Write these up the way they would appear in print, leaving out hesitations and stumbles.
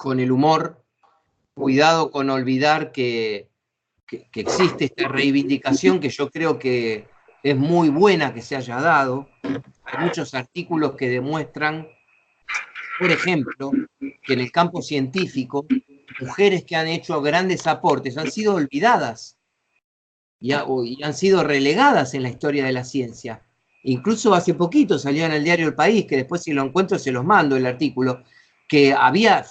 con el humor, cuidado con olvidar que existe esta reivindicación que yo creo que es muy buena que se haya dado. Hay muchos artículos que demuestran, por ejemplo, que en el campo científico, mujeres que han hecho grandes aportes han sido olvidadas y han sido relegadas en la historia de la ciencia. Incluso hace poquito salió en el diario El País, que después si lo encuentro se los mando el artículo, que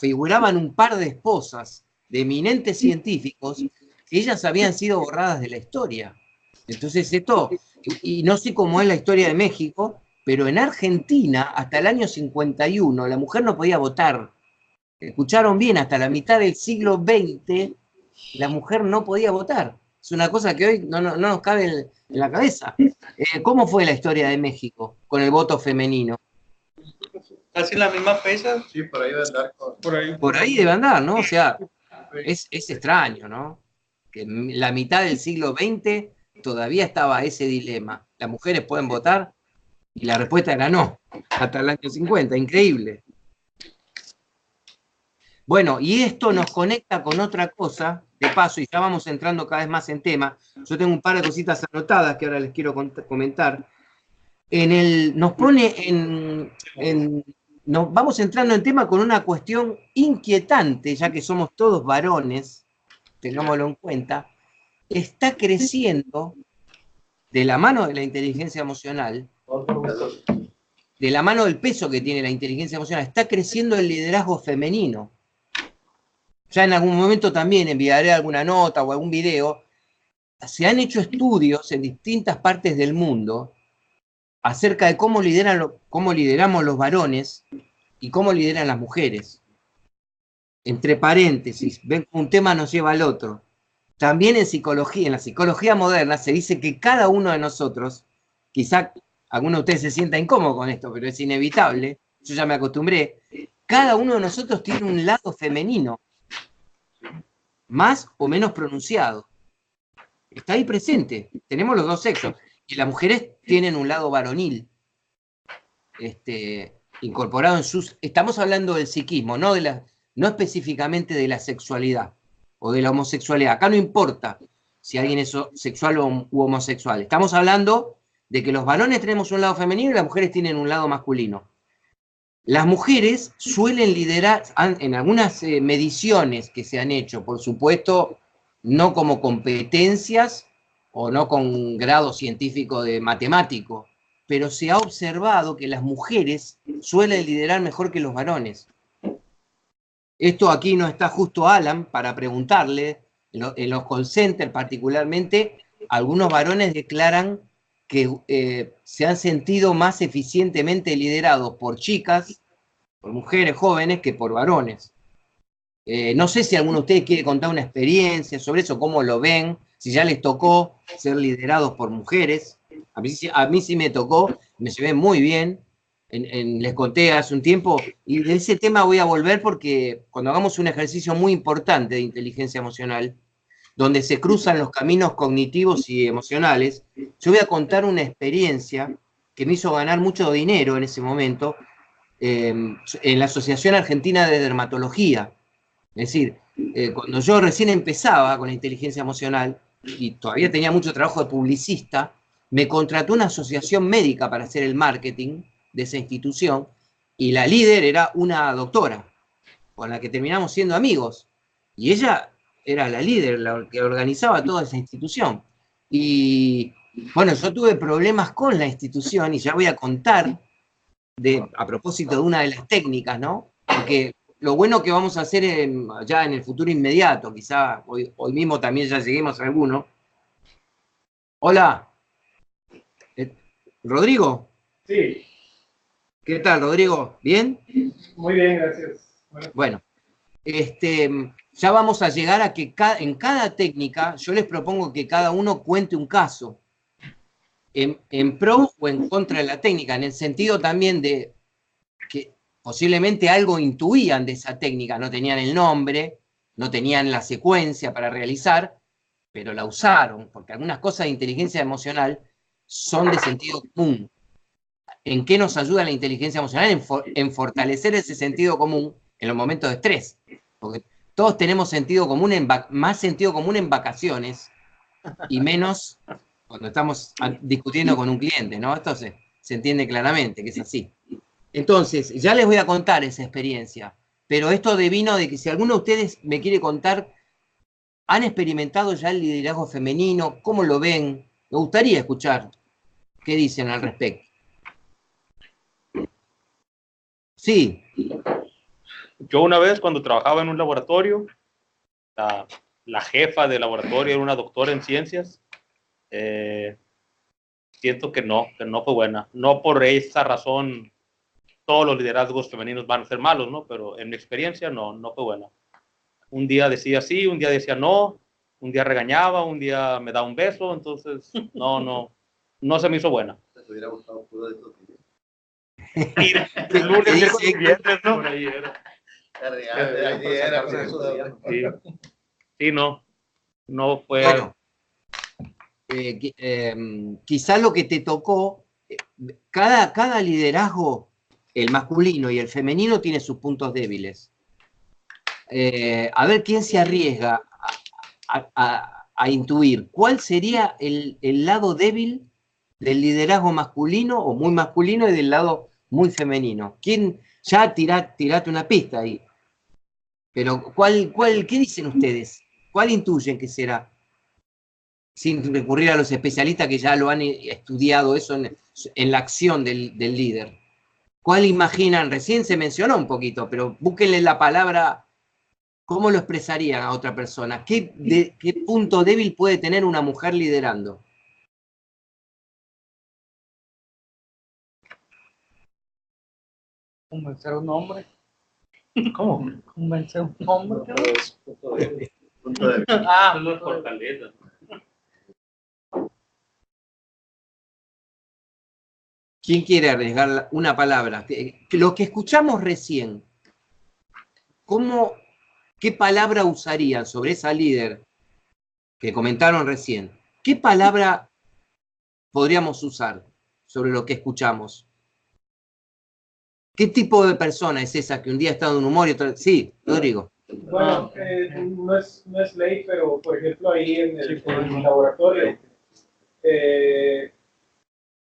figuraban un par de esposas de eminentes científicos que ellas habían sido borradas de la historia. Entonces esto, y no sé cómo es la historia de México, pero en Argentina, hasta el año 51, la mujer no podía votar. Escucharon bien, hasta la mitad del siglo XX, la mujer no podía votar. Es una cosa que hoy no nos cabe en la cabeza. ¿Cómo fue la historia de México con el voto femenino? Casi la misma fecha. Sí, por ahí debe andar. Por ahí debe andar, ¿no? O sea, es extraño, ¿no? Que en la mitad del siglo XX todavía estaba ese dilema. ¿Las mujeres pueden votar? Y la respuesta era no, hasta el año 50, increíble. Bueno, y esto nos conecta con otra cosa, de paso, y ya vamos entrando cada vez más en tema. Yo tengo un par de cositas anotadas que ahora les quiero comentar. Nos pone nos vamos entrando en tema con una cuestión inquietante, ya que somos todos varones, tengámoslo en cuenta. Está creciendo, de la mano de la inteligencia emocional, de la mano del peso que tiene la inteligencia emocional, está creciendo el liderazgo femenino. Ya en algún momento también enviaré alguna nota o algún video. Se han hecho estudios en distintas partes del mundo acerca de cómo lideramos los varones y cómo lideran las mujeres. Entre paréntesis, ven que un tema nos lleva al otro. También en la psicología moderna se dice que cada uno de nosotros, quizá alguno de ustedes se sienta incómodo con esto, pero es inevitable, yo ya me acostumbré, cada uno de nosotros tiene un lado femenino, más o menos pronunciado. Está ahí presente, tenemos los dos sexos, y las mujeres tienen un lado varonil, incorporado en sus... Estamos hablando del psiquismo, no específicamente de la sexualidad o de la homosexualidad. Acá no importa si alguien es sexual u homosexual. Estamos hablando de que los varones tenemos un lado femenino y las mujeres tienen un lado masculino. Las mujeres suelen liderar, en algunas mediciones que se han hecho, por supuesto, no como competencias o no con grado científico de matemático, pero se ha observado que las mujeres suelen liderar mejor que los varones. Esto aquí no está justo Alan para preguntarle, en los call centers particularmente, algunos varones declaran que se han sentido más eficientemente liderados por chicas, por mujeres jóvenes, que por varones. No sé si alguno de ustedes quiere contar una experiencia sobre eso, cómo lo ven, si ya les tocó ser liderados por mujeres. A mí sí me tocó, me llevé muy bien. Les conté hace un tiempo, y de ese tema voy a volver porque cuando hagamos un ejercicio muy importante de inteligencia emocional, donde se cruzan los caminos cognitivos y emocionales, yo voy a contar una experiencia que me hizo ganar mucho dinero en ese momento en la Asociación Argentina de Dermatología. Es decir, cuando yo recién empezaba con la inteligencia emocional y todavía tenía mucho trabajo de publicista, me contrató una asociación médica para hacer el marketing de esa institución, y la líder era una doctora, con la que terminamos siendo amigos, y ella era la líder, la que organizaba toda esa institución. Y bueno, yo tuve problemas con la institución, y ya voy a contar, a propósito de una de las técnicas, ¿no? Porque lo bueno que vamos a hacer ya en el futuro inmediato, quizá hoy mismo también ya lleguemos a alguno. Hola. ¿Rodrigo? Sí. ¿Qué tal, Rodrigo? ¿Bien? Muy bien, gracias. Bueno, ya vamos a llegar a que en cada técnica yo les propongo que cada uno cuente un caso en pro o en contra de la técnica, en el sentido también de que posiblemente algo intuían de esa técnica, no tenían el nombre, no tenían la secuencia para realizar, pero la usaron, porque algunas cosas de inteligencia emocional son de sentido común. ¿En qué nos ayuda la inteligencia emocional? En fortalecer ese sentido común en los momentos de estrés. Porque todos tenemos sentido común más sentido común en vacaciones y menos cuando estamos discutiendo con un cliente, ¿no? Esto se entiende claramente que es así. Entonces, ya les voy a contar esa experiencia, pero esto devino de que si alguno de ustedes me quiere contar, ¿han experimentado ya el liderazgo femenino? ¿Cómo lo ven? Me gustaría escuchar qué dicen al respecto. Sí. Yo una vez cuando trabajaba en un laboratorio, la jefa del laboratorio era una doctora en ciencias. Siento que no fue buena. No por esa razón todos los liderazgos femeninos van a ser malos, ¿no? Pero en mi experiencia no fue buena. Un día decía sí, un día decía no, un día regañaba, un día me da un beso, entonces no se me hizo buena. ¿Te hubiera gustado puro de estos días? Y el lunes, miércoles, viernes, ¿no? Por ahí era. Sí, no fue. Bueno, quizá lo que te tocó, cada liderazgo, el masculino y el femenino, tiene sus puntos débiles. A ver quién se arriesga a intuir cuál sería el lado débil del liderazgo masculino o muy masculino y del lado muy femenino. ¿Quién? Ya tirate una pista ahí. Pero ¿qué dicen ustedes? ¿Cuál intuyen que será? Sin recurrir a los especialistas que ya lo han estudiado eso en la acción del líder. ¿Cuál imaginan? Recién se mencionó un poquito, pero búsquenle la palabra, ¿cómo lo expresarían a otra persona? ¿Qué punto débil puede tener una mujer liderando? Convencer a un hombre. ¿Cómo? Convencer a un hombre. Punto de vista. Ah, No es fortaleza. ¿Quién quiere arriesgar una palabra? Lo que escuchamos recién, ¿qué palabra usarían sobre esa líder que comentaron recién? ¿Qué palabra podríamos usar sobre lo que escuchamos? ¿Qué tipo de persona es esa que un día está de un humor y otro? Sí, Rodrigo. Bueno, no es ley, pero por ejemplo ahí en el laboratorio,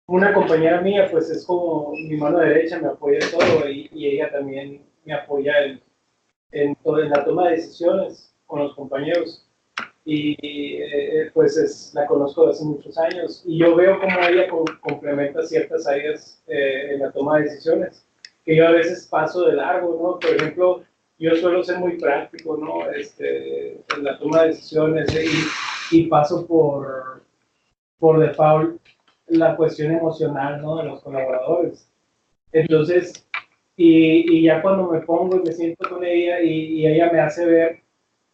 una compañera mía pues es como mi mano derecha, me apoya en todo y ella también me apoya en la toma de decisiones con los compañeros. Y pues la conozco desde hace muchos años y yo veo cómo ella complementa ciertas áreas en la toma de decisiones que yo a veces paso de largo, ¿no? Por ejemplo, yo suelo ser muy práctico, ¿no? En la toma de decisiones y paso por default la cuestión emocional, ¿no? De los colaboradores. Entonces, y ya cuando me pongo y me siento con ella y ella me hace ver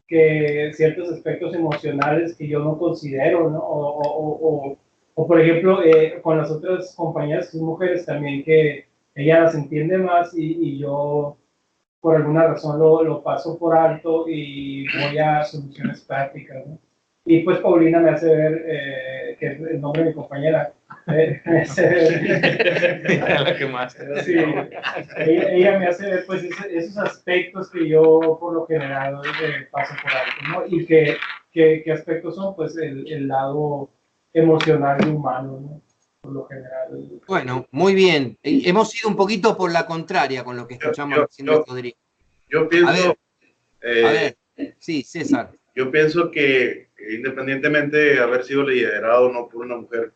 que ciertos aspectos emocionales que yo no considero, ¿no? O por ejemplo, con las otras compañeras, sus mujeres también, que ella las entiende más y yo por alguna razón lo paso por alto y voy a soluciones prácticas, ¿no? Y pues Paulina me hace ver, que es el nombre de mi compañera, me hace ver, La que más. sí, ella me hace ver pues esos aspectos que yo por lo general paso por alto, ¿no? Y ¿qué aspectos son? Pues el lado emocional y humano, ¿no? Por lo general. Bueno, muy bien. Hemos ido un poquito por la contraria con lo que escuchamos diciendo Rodrigo. Yo pienso, a ver, sí, César. Yo pienso que independientemente de haber sido liderado no por una mujer,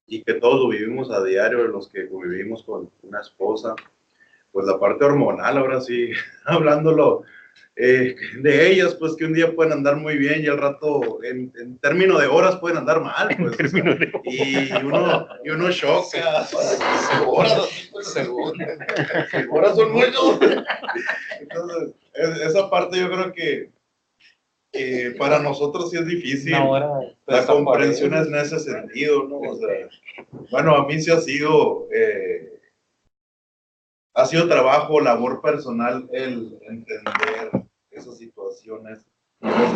y que todos lo vivimos a diario, los que convivimos con una esposa, pues la parte hormonal, ahora sí, hablándolo de ellas, pues que un día pueden andar muy bien y al rato, en términos de horas, pueden andar mal, pues. O sea, y uno choca. Horas son muchos. Entonces, esa parte yo creo que para nosotros sí es difícil. La comprensión es en ese sentido, ¿no? O sea, bueno, a mí sí ha sido trabajo, labor personal el entender esas situaciones.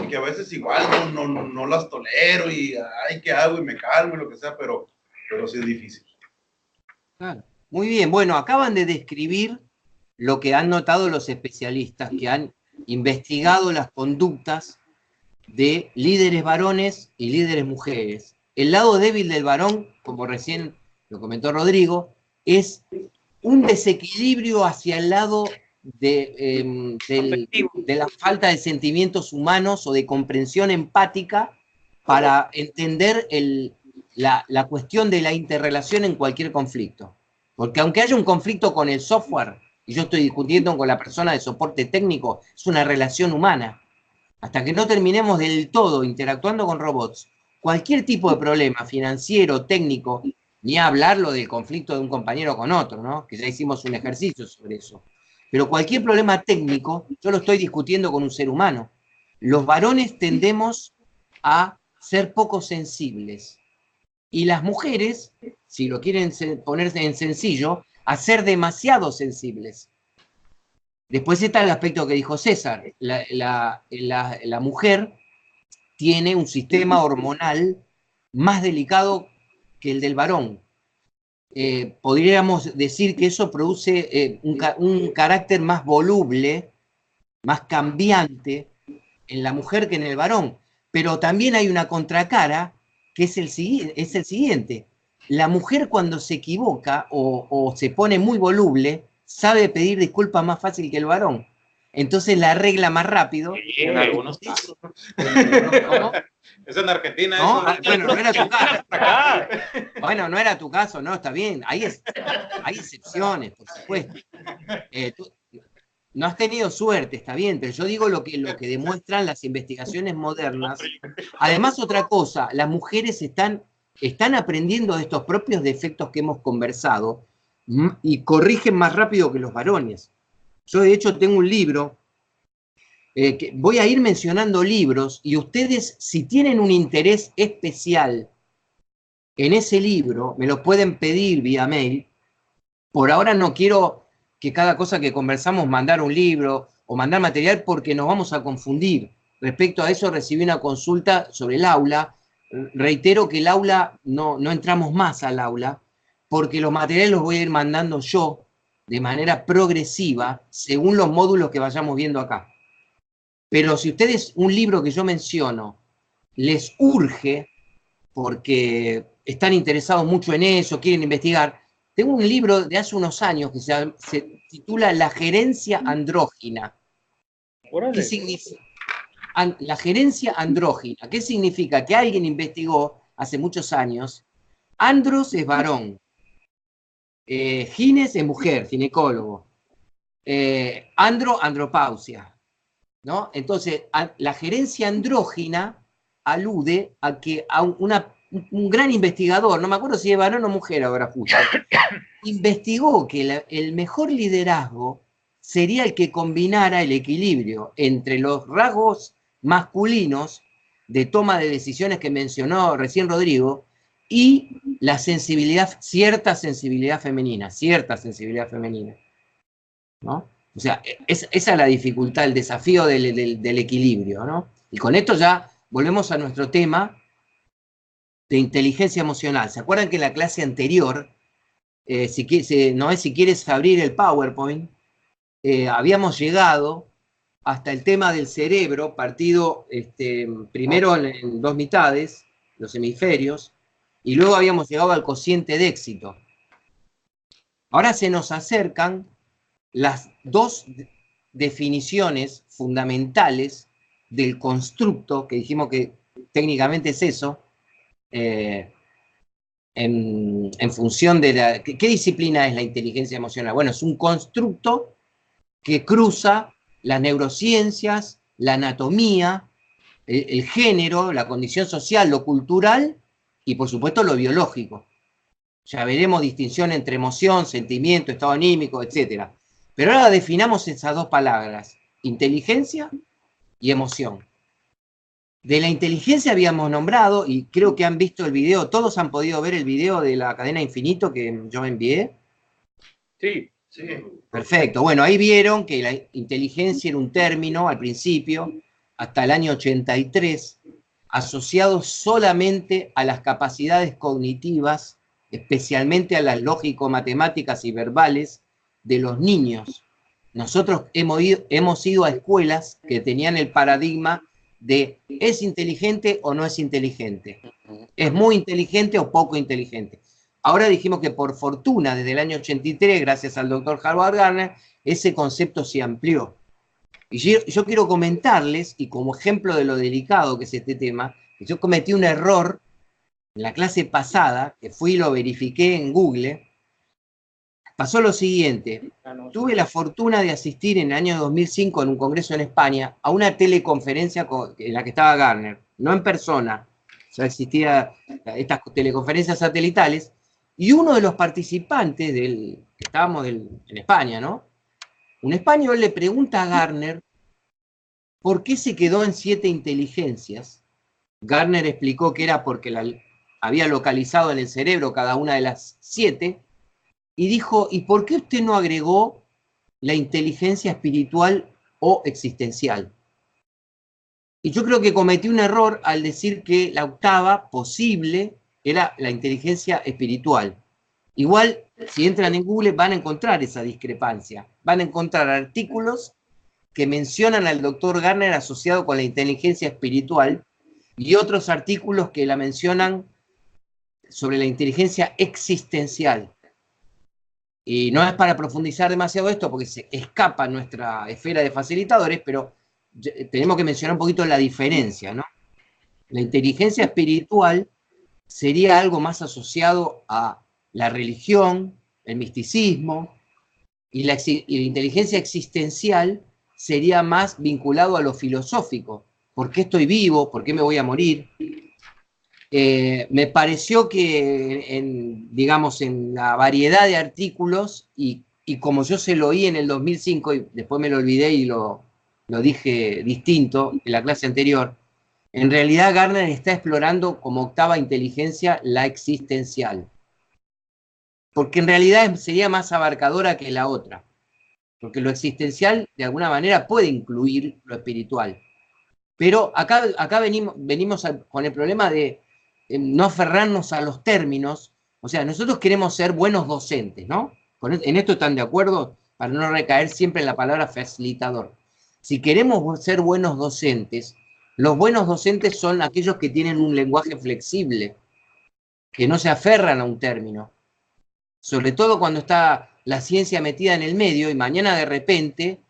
Que a veces igual no las tolero y ay, ¿qué hago? Y me calmo y lo que sea, pero sí es difícil. Claro. Muy bien, bueno, acaban de describir lo que han notado los especialistas que han investigado las conductas de líderes varones y líderes mujeres. El lado débil del varón, como recién lo comentó Rodrigo, es un desequilibrio hacia el lado de la falta de sentimientos humanos o de comprensión empática para entender la cuestión de la interrelación en cualquier conflicto. Porque aunque haya un conflicto con el software, y yo estoy discutiendo con la persona de soporte técnico, es una relación humana. Hasta que no terminemos del todo interactuando con robots, cualquier tipo de problema financiero, técnico, ni hablarlo del conflicto de un compañero con otro, ¿no? Que ya hicimos un ejercicio sobre eso. Pero cualquier problema técnico, yo lo estoy discutiendo con un ser humano. Los varones tendemos a ser poco sensibles. Y las mujeres, si lo quieren ponerse en sencillo, a ser demasiado sensibles. Después está el aspecto que dijo César. La mujer tiene un sistema hormonal más delicado que el del varón. Podríamos decir que eso produce un carácter más voluble, más cambiante en la mujer que en el varón. Pero también hay una contracara que es el siguiente. La mujer cuando se equivoca o se pone muy voluble, sabe pedir disculpas más fácil que el varón. Entonces la arregla más rápido. En algunos casos. ¿Cómo? Eso en Argentina. No, eso bueno, no era tu caso. acá. Bueno, no era tu caso, no, está bien. Hay excepciones, por supuesto. Tú no has tenido suerte, está bien, pero yo digo lo que demuestran las investigaciones modernas. Además, otra cosa, las mujeres están aprendiendo de estos propios defectos que hemos conversado y corrigen más rápido que los varones. Yo, de hecho, tengo un libro, que voy a ir mencionando libros, y ustedes, si tienen un interés especial en ese libro, me lo pueden pedir vía mail. Por ahora no quiero que cada cosa que conversamos mandar un libro o mandar material porque nos vamos a confundir. Respecto a eso recibí una consulta sobre el aula. Reitero que el aula, no entramos más al aula, porque los materiales los voy a ir mandando yo de manera progresiva según los módulos que vayamos viendo acá. Pero si ustedes, un libro que yo menciono, les urge porque están interesados mucho en eso, quieren investigar, tengo un libro de hace unos años que se titula La gerencia andrógina. ¿Qué significa? La gerencia andrógina. ¿Qué significa? Que alguien investigó hace muchos años. Andros es varón. Gines es mujer, ginecólogo. Andropausia. ¿No? Entonces, la gerencia andrógina alude a que un gran investigador, no me acuerdo si es varón o mujer ahora justo, investigó que el mejor liderazgo sería el que combinara el equilibrio entre los rasgos masculinos de toma de decisiones que mencionó recién Rodrigo y la sensibilidad, cierta sensibilidad femenina, ¿no? O sea, esa es la dificultad, el desafío del equilibrio, ¿no? Y con esto ya volvemos a nuestro tema de inteligencia emocional. ¿Se acuerdan que en la clase anterior, si quieres abrir el PowerPoint, habíamos llegado hasta el tema del cerebro, partido primero en dos mitades, los hemisferios, y luego habíamos llegado al cociente de éxito. Ahora se nos acercan las dos definiciones fundamentales del constructo, que dijimos que técnicamente es eso, en función de ¿qué disciplina es la inteligencia emocional? Bueno, es un constructo que cruza las neurociencias, la anatomía, el género, la condición social, lo cultural y por supuesto lo biológico. Ya veremos distinción entre emoción, sentimiento, estado anímico, etc. Pero ahora definamos esas dos palabras, inteligencia y emoción. De la inteligencia habíamos nombrado, y creo que han visto el video, todos han podido ver el video de la cadena infinito que yo envié. Sí. Perfecto, bueno, ahí vieron que la inteligencia era un término al principio, hasta el año 83, asociado solamente a las capacidades cognitivas, especialmente a las lógico-matemáticas y verbales de los niños. nosotros hemos ido a escuelas que tenían el paradigma de ¿es inteligente o no es inteligente? ¿Es muy inteligente o poco inteligente? Ahora dijimos que por fortuna, desde el año 83, gracias al doctor Howard Gardner, ese concepto se amplió. Y yo quiero comentarles, y como ejemplo de lo delicado que es este tema, que yo cometí un error en la clase pasada, que fui y lo verifiqué en Google. Pasó lo siguiente, tuve la fortuna de asistir en el año 2005 en un congreso en España a una teleconferencia en la que estaba Gardner, no en persona, ya existían estas teleconferencias satelitales, y uno de los participantes estábamos en España, ¿no? Un español le pregunta a Gardner por qué se quedó en 7 inteligencias. Gardner explicó que era porque había localizado en el cerebro cada una de las 7, y dijo, ¿y por qué usted no agregó la inteligencia espiritual o existencial? Y yo creo que cometí un error al decir que la octava posible era la inteligencia espiritual. Igual, si entran en Google van a encontrar esa discrepancia. Van a encontrar artículos que mencionan al doctor Gardner asociado con la inteligencia espiritual y otros artículos que la mencionan sobre la inteligencia existencial. Y no es para profundizar demasiado esto porque se escapa nuestra esfera de facilitadores, pero tenemos que mencionar un poquito la diferencia, ¿no? La inteligencia espiritual sería algo más asociado a la religión, el misticismo, y la inteligencia existencial sería más vinculado a lo filosófico. ¿Por qué estoy vivo? ¿Por qué me voy a morir? Me pareció que, digamos, en la variedad de artículos, y como yo se lo oí en el 2005, y después me lo olvidé y lo dije distinto en la clase anterior, en realidad Gardner está explorando como octava inteligencia la existencial. Porque en realidad sería más abarcadora que la otra. Porque lo existencial, de alguna manera, puede incluir lo espiritual. Pero acá venimos con el problema de no aferrarnos a los términos. O sea, nosotros queremos ser buenos docentes, ¿no? En esto están de acuerdo, para no recaer siempre en la palabra facilitador. Si queremos ser buenos docentes, los buenos docentes son aquellos que tienen un lenguaje flexible, que no se aferran a un término. Sobre todo cuando está la ciencia metida en el medio y mañana de repente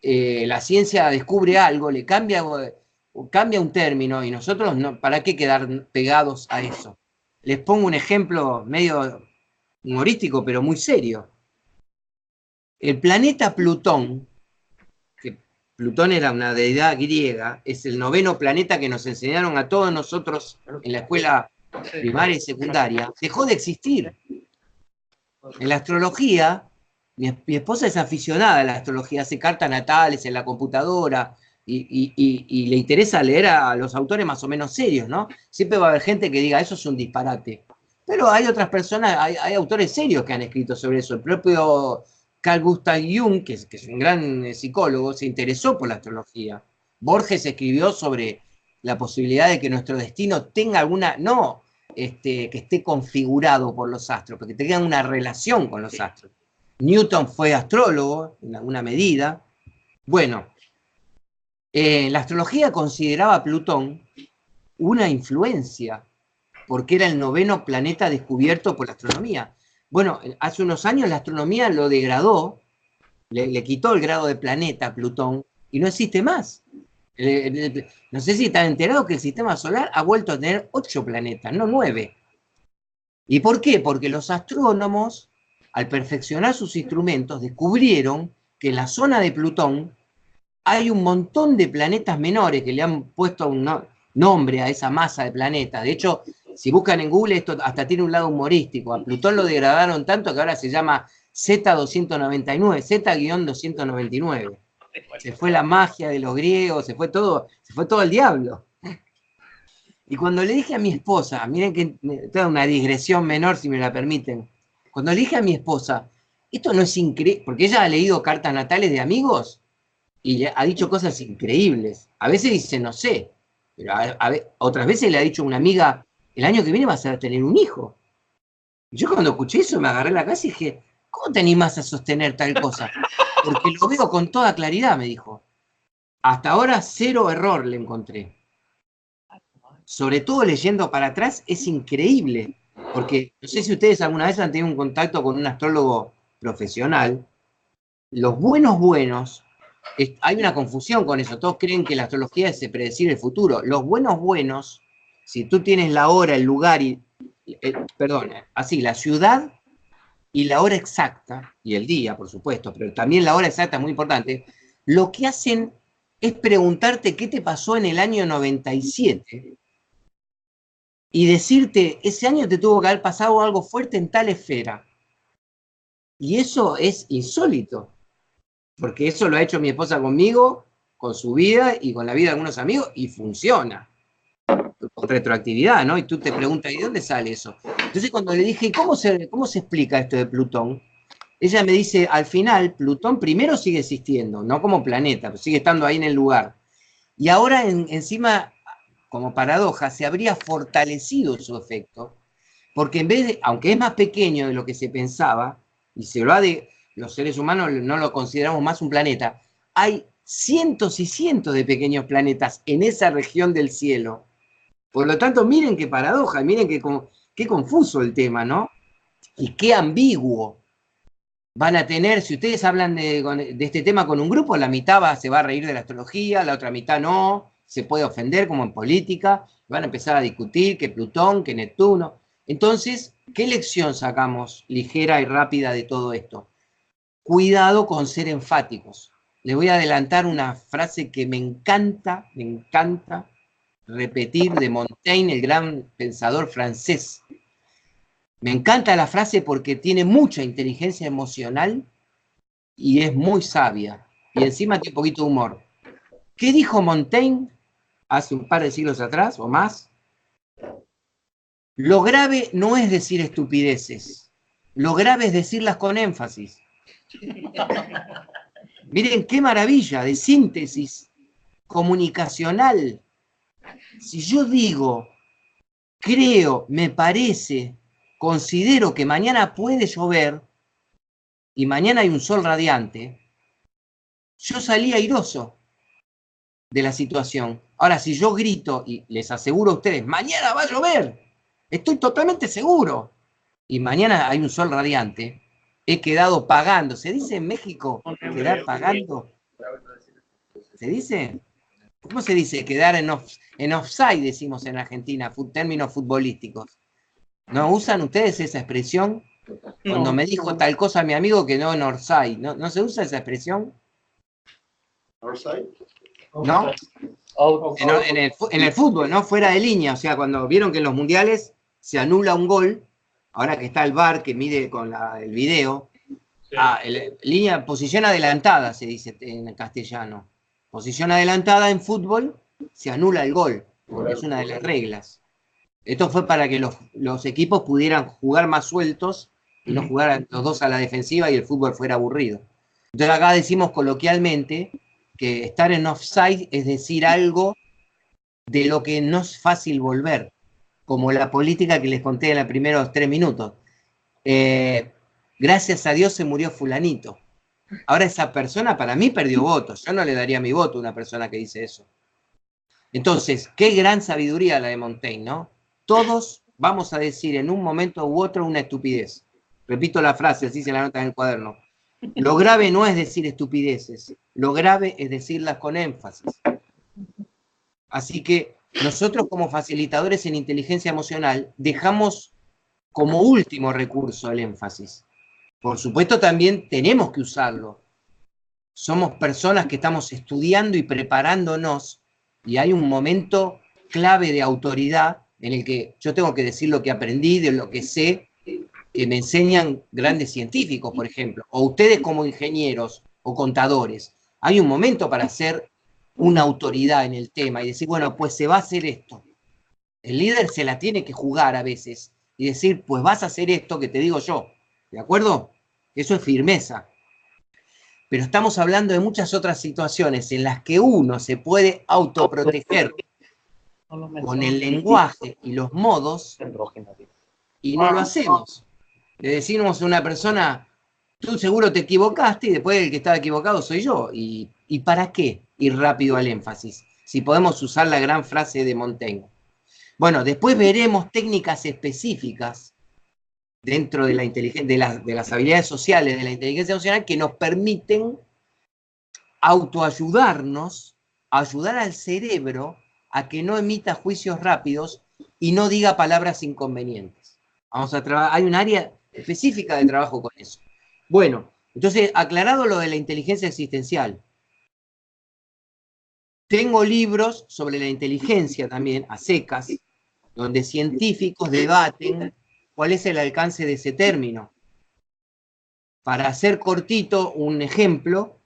la ciencia descubre algo, le cambia un término y nosotros, no, ¿para qué quedar pegados a eso? Les pongo un ejemplo medio humorístico, pero muy serio. El planeta Plutón, que Plutón era una deidad griega, es el 9º planeta que nos enseñaron a todos nosotros en la escuela primaria y secundaria, dejó de existir. En la astrología, mi esposa es aficionada a la astrología, hace cartas natales en la computadora y le interesa leer a los autores más o menos serios, ¿no? Siempre va a haber gente que diga, eso es un disparate. Pero hay otras personas, hay autores serios que han escrito sobre eso. El propio Carl Gustav Jung, que es un gran psicólogo, se interesó por la astrología. Borges escribió sobre la posibilidad de que nuestro destino tenga alguna, no que esté configurado por los astros, porque tengan una relación con los astros. Newton fue astrólogo en alguna medida. Bueno, la astrología consideraba a Plutón una influencia, porque era el 9º planeta descubierto por la astronomía. Bueno, hace unos años la astronomía lo degradó, le quitó el grado de planeta a Plutón y no existe más. No sé si están enterados que el sistema solar ha vuelto a tener 8 planetas, no 9. ¿Y por qué? Porque los astrónomos, al perfeccionar sus instrumentos, descubrieron que en la zona de Plutón hay un montón de planetas menores que le han puesto un nombre a esa masa de planetas. De hecho, si buscan en Google, esto hasta tiene un lado humorístico. A Plutón lo degradaron tanto que ahora se llama Z299, Z-299. Se fue la magia de los griegos, se fue todo al diablo. Y cuando le dije a mi esposa, miren que toda una digresión menor si me la permiten, cuando le dije a mi esposa, esto no es increíble, porque ella ha leído cartas natales de amigos y ha dicho cosas increíbles. A veces dice, no sé, pero otras veces le ha dicho a una amiga, el año que viene vas a tener un hijo. Y yo cuando escuché eso me agarré la cabeza y dije, ¿cómo te animás a sostener tal cosa? porque lo veo con toda claridad, me dijo. Hasta ahora 0 error le encontré. Sobre todo leyendo para atrás es increíble, porque no sé si ustedes alguna vez han tenido un contacto con un astrólogo profesional. Los buenos, hay una confusión con eso, todos creen que la astrología es predecir el futuro. Los buenos, si tú tienes la hora, el lugar y, perdón, así, la ciudad y la hora exacta, y el día, por supuesto, pero también la hora exacta es muy importante, lo que hacen es preguntarte qué te pasó en el año 97 y decirte, ese año te tuvo que haber pasado algo fuerte en tal esfera. Y eso es insólito, porque eso lo ha hecho mi esposa conmigo, con su vida y con la vida de algunos amigos, y funciona. Con retroactividad, ¿no? Y tú te preguntas, ¿y dónde sale eso? Entonces cuando le dije, ¿cómo se explica esto de Plutón? Ella me dice, al final, Plutón primero sigue existiendo, no como planeta, pero sigue estando ahí en el lugar. Y ahora encima, como paradoja, se habría fortalecido su efecto, porque en vez de, aunque es más pequeño de lo que se pensaba, y se lo ha de, los seres humanos no lo consideramos más un planeta, hay cientos y cientos de pequeños planetas en esa región del cielo. Por lo tanto, miren qué paradoja, miren qué confuso el tema, ¿no? Y qué ambiguo. Van a tener, si ustedes hablan de este tema con un grupo, la mitad se va a reír de la astrología, la otra mitad no, se puede ofender como en política, van a empezar a discutir que Plutón, que Neptuno. Entonces, ¿qué lección sacamos ligera y rápida de todo esto? Cuidado con ser enfáticos. Les voy a adelantar una frase que me encanta repetir de Montaigne, el gran pensador francés. Me encanta la frase porque tiene mucha inteligencia emocional y es muy sabia. Y encima tiene un poquito de humor. ¿Qué dijo Montaigne hace un par de siglos atrás o más? Lo grave no es decir estupideces. Lo grave es decirlas con énfasis. Miren qué maravilla de síntesis comunicacional. Si yo digo, creo, me parece, considero que mañana puede llover y mañana hay un sol radiante, yo salí airoso de la situación. Ahora, si yo grito y les aseguro a ustedes, mañana va a llover, estoy totalmente seguro, y mañana hay un sol radiante, he quedado pagando. ¿Se dice en México quedar pagando? ¿Se dice? ¿Cómo se dice? Quedar en offside, decimos en Argentina, términos futbolísticos. ¿No usan ustedes esa expresión? Cuando me dijo tal cosa mi amigo que no en offside, ¿no se usa esa expresión? ¿Northside? ¿No? En el fútbol, ¿no? Fuera de línea, o sea, cuando vieron que en los mundiales se anula un gol, ahora que está el VAR que mide con el video, sí. Línea, posición adelantada se dice en castellano. Posición adelantada en fútbol, se anula el gol, es una de las reglas. Esto fue para que los equipos pudieran jugar más sueltos y no jugaran los dos a la defensiva y el fútbol fuera aburrido. Entonces acá decimos coloquialmente que estar en offside es decir algo de lo que no es fácil volver, como la política que les conté en los primeros 3 minutos. Gracias a Dios se murió fulanito. Ahora esa persona para mí perdió votos. Yo no le daría mi voto a una persona que dice eso. Entonces, qué gran sabiduría la de Montaigne, ¿no? Todos vamos a decir en un momento u otro una estupidez. Repito la frase, así se la nota en el cuaderno. Lo grave no es decir estupideces, lo grave es decirlas con énfasis. Así que nosotros como facilitadores en inteligencia emocional dejamos como último recurso el énfasis. Por supuesto también tenemos que usarlo. Somos personas que estamos estudiando y preparándonos y hay un momento clave de autoridad en el que yo tengo que decir lo que aprendí, de lo que sé, que me enseñan grandes científicos, por ejemplo, o ustedes como ingenieros o contadores. Hay un momento para ser una autoridad en el tema y decir, bueno, pues se va a hacer esto. El líder se la tiene que jugar a veces y decir, pues vas a hacer esto que te digo yo. ¿De acuerdo? Eso es firmeza. Pero estamos hablando de muchas otras situaciones en las que uno se puede autoproteger con el lenguaje y los modos y no lo hacemos. Le decimos a una persona, tú seguro te equivocaste y después el que estaba equivocado soy yo. ¿Y para qué ir rápido al énfasis? Si podemos usar la gran frase de Montaigne. Bueno, después veremos técnicas específicas dentro de la de las habilidades sociales de la inteligencia emocional que nos permiten autoayudarnos, ayudar al cerebro a que no emita juicios rápidos y no diga palabras inconvenientes. Hay un área específica de trabajo con eso. Bueno, entonces, aclarado lo de la inteligencia existencial, tengo libros sobre la inteligencia también, a secas, donde científicos debaten cuál es el alcance de ese término. Para hacer cortito un ejemplo,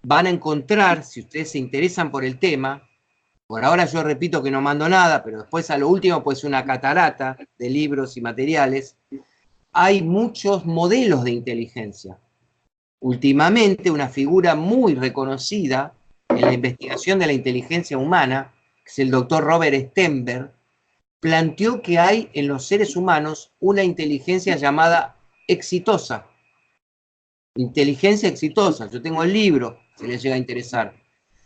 van a encontrar, si ustedes se interesan por el tema, por ahora yo repito que no mando nada, pero después a lo último pues una catarata de libros y materiales, hay muchos modelos de inteligencia. Últimamente una figura muy reconocida en la investigación de la inteligencia humana, que es el doctor Robert Stenberg, planteó que hay en los seres humanos una inteligencia llamada exitosa. Inteligencia exitosa. Yo tengo el libro, si les llega a interesar.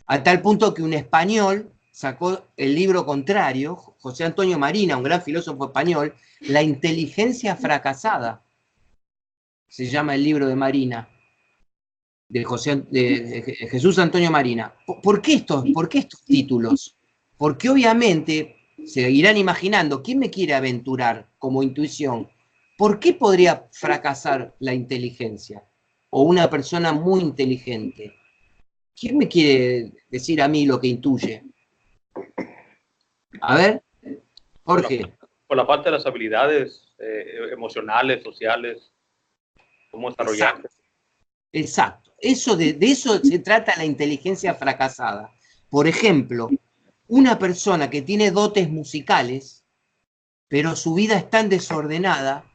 A tal punto que un español sacó el libro contrario, José Antonio Marina, un gran filósofo español, La inteligencia fracasada. Se llama el libro de Marina, de Jesús Antonio Marina. ¿Por qué estos títulos? Porque obviamente se irán imaginando, ¿quién me quiere aventurar como intuición? ¿Por qué podría fracasar la inteligencia? O una persona muy inteligente. ¿Quién me quiere decir a mí lo que intuye? A ver, Jorge. Por la parte de las habilidades emocionales, sociales, cómo desarrollarse. Exacto. De eso se trata la inteligencia fracasada. Por ejemplo, una persona que tiene dotes musicales, pero su vida es tan desordenada,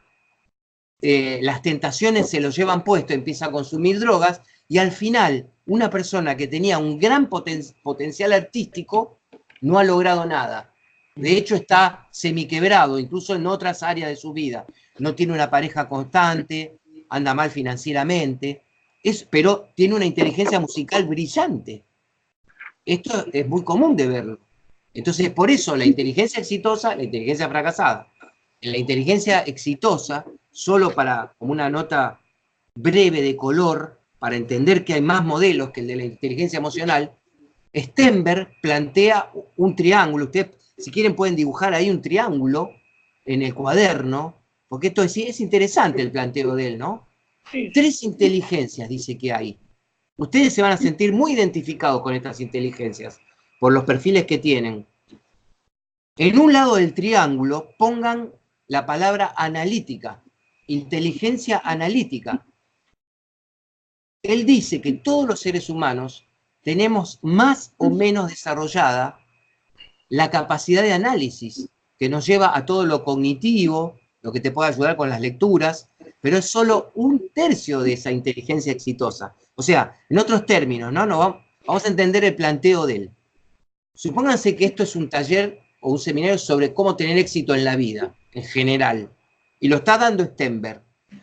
las tentaciones se lo llevan puesto, empieza a consumir drogas, y al final, una persona que tenía un gran potencial artístico no ha logrado nada. De hecho, está semiquebrado, incluso en otras áreas de su vida. No tiene una pareja constante, anda mal financieramente, pero tiene una inteligencia musical brillante. Esto es muy común de verlo. Entonces, por eso la inteligencia exitosa, la inteligencia fracasada. En la inteligencia exitosa, solo como una nota breve de color, para entender que hay más modelos que el de la inteligencia emocional, Stenberg plantea un triángulo. Ustedes, si quieren, pueden dibujar ahí un triángulo en el cuaderno, porque esto es interesante el planteo de él, ¿no? Sí. 3 inteligencias dice que hay. Ustedes se van a sentir muy identificados con estas inteligencias, por los perfiles que tienen. En un lado del triángulo pongan la palabra analítica, inteligencia analítica. Él dice que todos los seres humanos tenemos más o menos desarrollada la capacidad de análisis, que nos lleva a todo lo cognitivo, lo que te puede ayudar con las lecturas, pero es solo 1/3 de esa inteligencia exitosa. O sea, en otros términos, ¿no? Vamos a entender el planteo de él. Supónganse que esto es un taller o un seminario sobre cómo tener éxito en la vida, en general, y lo está dando Stenberg.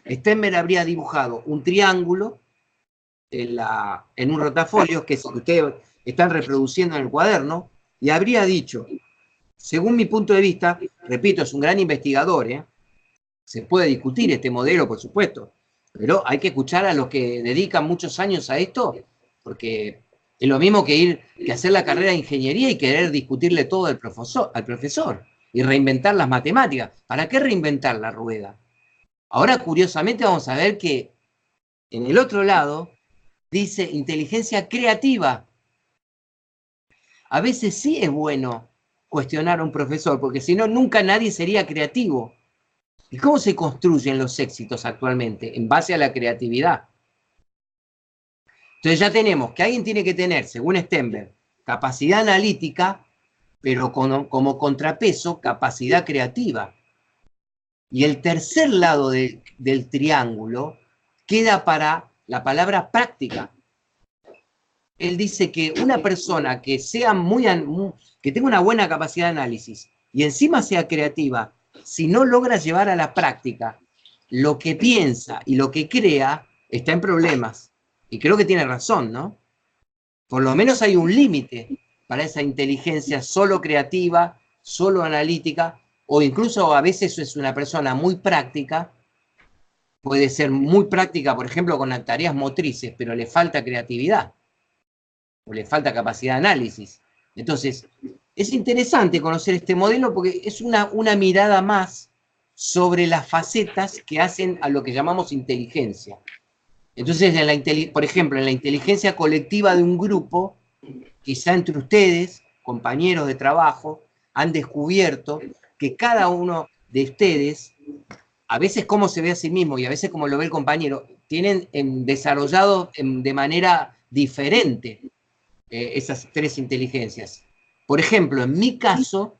Stenberg habría dibujado un triángulo en un rotafolio, que es el que ustedes están reproduciendo en el cuaderno, y habría dicho, según mi punto de vista, repito, es un gran investigador, se puede discutir este modelo, por supuesto, pero hay que escuchar a los que dedican muchos años a esto, porque es lo mismo que hacer la carrera de ingeniería y querer discutirle todo al profesor y reinventar las matemáticas. ¿Para qué reinventar la rueda? Ahora, curiosamente, vamos a ver que en el otro lado dice inteligencia creativa. A veces sí es bueno cuestionar a un profesor, porque si no, nunca nadie sería creativo. ¿Y cómo se construyen los éxitos actualmente? En base a la creatividad. Entonces ya tenemos que alguien tiene que tener, según Stenberg, capacidad analítica, pero como contrapeso, capacidad creativa. Y el tercer lado del triángulo queda para la palabra práctica. Él dice que una persona que que tenga una buena capacidad de análisis y encima sea creativa, si no logra llevar a la práctica lo que piensa y lo que crea, está en problemas. Y creo que tiene razón, ¿no? Por lo menos hay un límite para esa inteligencia solo creativa, solo analítica, o incluso a veces es una persona muy práctica, puede ser muy práctica, por ejemplo, con las tareas motrices, pero le falta creatividad, o le falta capacidad de análisis. Entonces, es interesante conocer este modelo porque es una mirada más sobre las facetas que hacen a lo que llamamos inteligencia. Entonces, por ejemplo, en la inteligencia colectiva de un grupo, quizá entre ustedes, compañeros de trabajo, han descubierto que cada uno de ustedes, a veces cómo se ve a sí mismo y a veces cómo lo ve el compañero, tienen desarrollado de manera diferente esas tres inteligencias. Por ejemplo, en mi caso,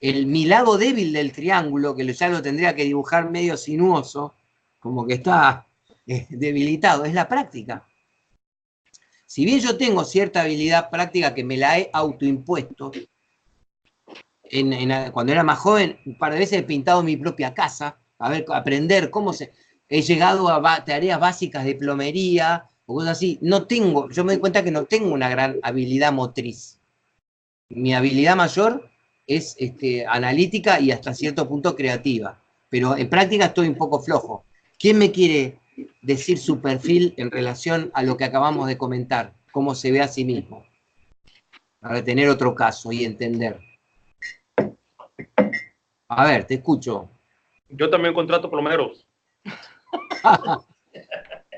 mi lado débil del triángulo, que ya lo tendría que dibujar medio sinuoso, como que está debilitado, es la práctica. Si bien yo tengo cierta habilidad práctica que me la he autoimpuesto, cuando era más joven, un par de veces he pintado mi propia casa, a ver, aprender cómo he llegado a tareas básicas de plomería o cosas así. Yo me doy cuenta que no tengo una gran habilidad motriz. Mi habilidad mayor es analítica y hasta cierto punto creativa, pero en práctica estoy un poco flojo. ¿Quién me quiere decir su perfil en relación a lo que acabamos de comentar? ¿Cómo se ve a sí mismo? Para tener otro caso y entender. A ver, te escucho. Yo también contrato plomeros.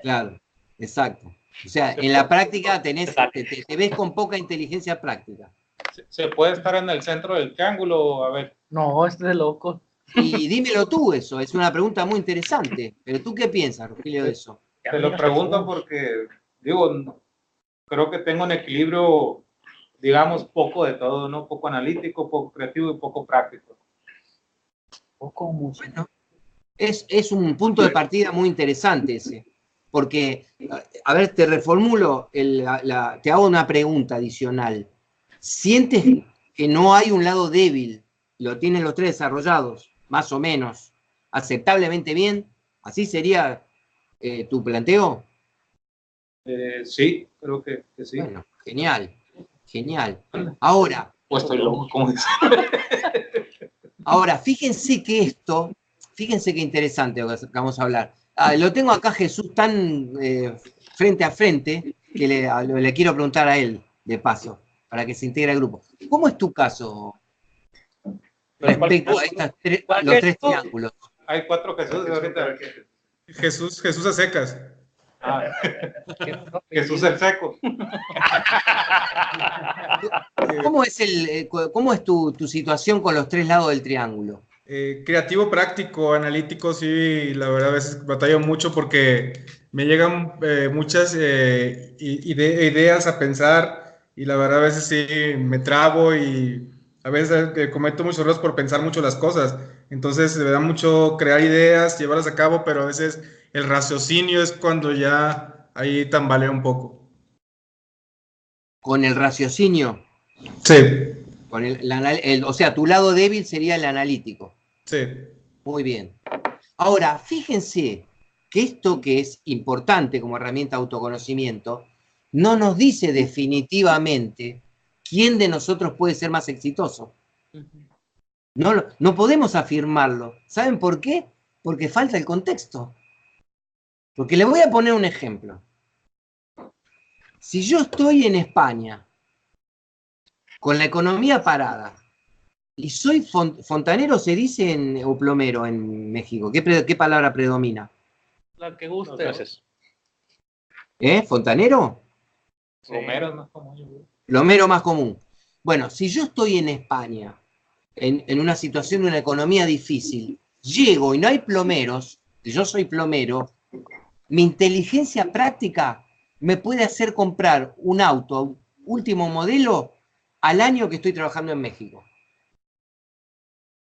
Claro, exacto. O sea, en la práctica te ves con poca inteligencia práctica. ¿Se puede estar en el centro del triángulo? A ver. No, este es de loco. Y dímelo tú eso, es una pregunta muy interesante. Pero ¿tú qué piensas, Rogelio, de eso? Te lo pregunto porque, digo, creo que tengo un equilibrio, digamos, poco de todo, ¿no? Poco analítico, poco creativo y poco práctico. Poco mucho. Bueno, es un punto de partida muy interesante ese. Porque, a ver, te reformulo, te hago una pregunta adicional. ¿Sientes que no hay un lado débil? ¿Lo tienen los tres desarrollados, más o menos, aceptablemente bien? ¿Así sería tu planteo? Sí, creo que sí. Bueno, genial, genial. Ahora, Pues estoy loco, como dice. Ahora, fíjense que interesante lo que vamos a hablar. Lo tengo acá Jesús tan frente a frente que le quiero preguntar a él, de paso, para que se integre al grupo. ¿Cómo es tu caso respecto a los tres triángulos? Hay 4 Jesús ahorita. Jesús a secas. Ah, Jesús el seco. ¿Cómo es tu situación con los tres lados del triángulo? Creativo, práctico, analítico, sí, la verdad a veces batallo mucho porque me llegan muchas ideas a pensar y la verdad a veces sí me trabo y a veces cometo muchos errores por pensar mucho las cosas. Entonces me da mucho crear ideas, llevarlas a cabo, pero a veces el raciocinio es cuando ya ahí tambalea un poco. ¿Con el raciocinio? Sí, O sea, tu lado débil sería el analítico. sí. Muy bien. Ahora, fíjense que esto que es importante como herramienta de autoconocimiento, no nos dice definitivamente quién de nosotros puede ser más exitoso. No podemos afirmarlo. ¿Saben por qué? Porque falta el contexto. Porque le voy a poner un ejemplo. Si yo estoy en España, con la economía parada, y soy fontanero, se dice, o plomero en México, ¿qué palabra predomina? La que guste. Gracias. ¿Fontanero? Plomero, ¿no? Como yo. Plomero más común. Bueno, si yo estoy en España, en una situación de una economía difícil, llego y no hay plomeros, yo soy plomero, mi inteligencia práctica me puede hacer comprar un auto último modelo al año que estoy trabajando en México.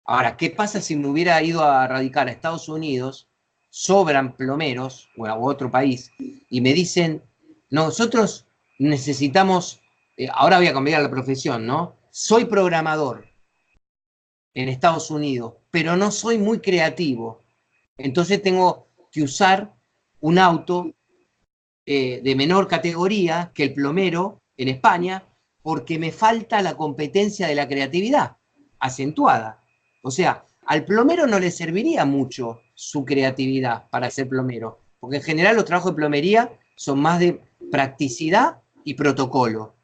Ahora, ¿qué pasa si me hubiera ido a radicar a Estados Unidos? Sobran plomeros, o a otro país, y me dicen, nosotros necesitamos, ahora voy a cambiar la profesión, ¿no? Soy programador en Estados Unidos, pero no soy muy creativo. Entonces tengo que usar un auto de menor categoría que el plomero en España, porque me falta la competencia de la creatividad acentuada. O sea, al plomero no le serviría mucho su creatividad para ser plomero, porque en general los trabajos de plomería son más de practicidad y protocolo.